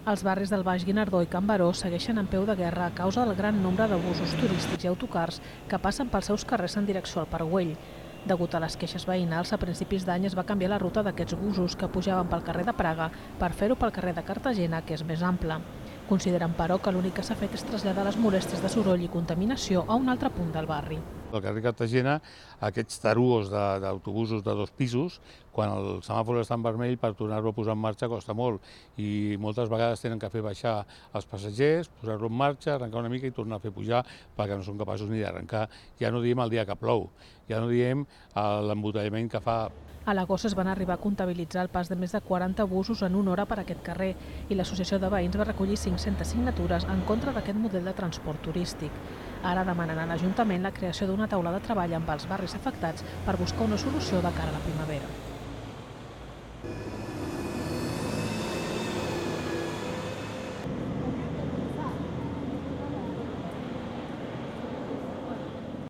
Els barris del Baix Guinardó i Can Baró segueixen en peu de guerra a causa del gran nombre d'abusos turístics i autocars que passen pels seus carrers en direcció al Parc Güell. Degut a les queixes veïnals, a principis d'any es va canviar la ruta d'aquests busos que pujaven pel carrer de Praga per fer-ho pel carrer de Cartagena, que és més ample. Consideren, però, que l'únic que s'ha fet és traslladar les molèsties de soroll i contaminació a un altre punt del barri. Al carrer Cartagena, aquests taruos d'autobusos de 2 pisos, quan el semàfor està en vermell, per tornar-lo a posar en marxa costa molt i moltes vegades tenen que fer baixar els passatgers, posar-lo en marxa, arrencar una mica i tornar a fer pujar perquè no són capaços ni d'arrencar. Ja no diem el dia que plou, ja no diem l'embotellament que fa. A l'agost es van arribar a comptabilitzar el pas de més de 40 busos en una hora per aquest carrer i l'Associació de Veïns va recollir 500 signatures en contra d'aquest model de transport turístic. Ara demanen a l'Ajuntament la creació d'una taula de treball amb els barris afectats per buscar una solució de cara a la primavera.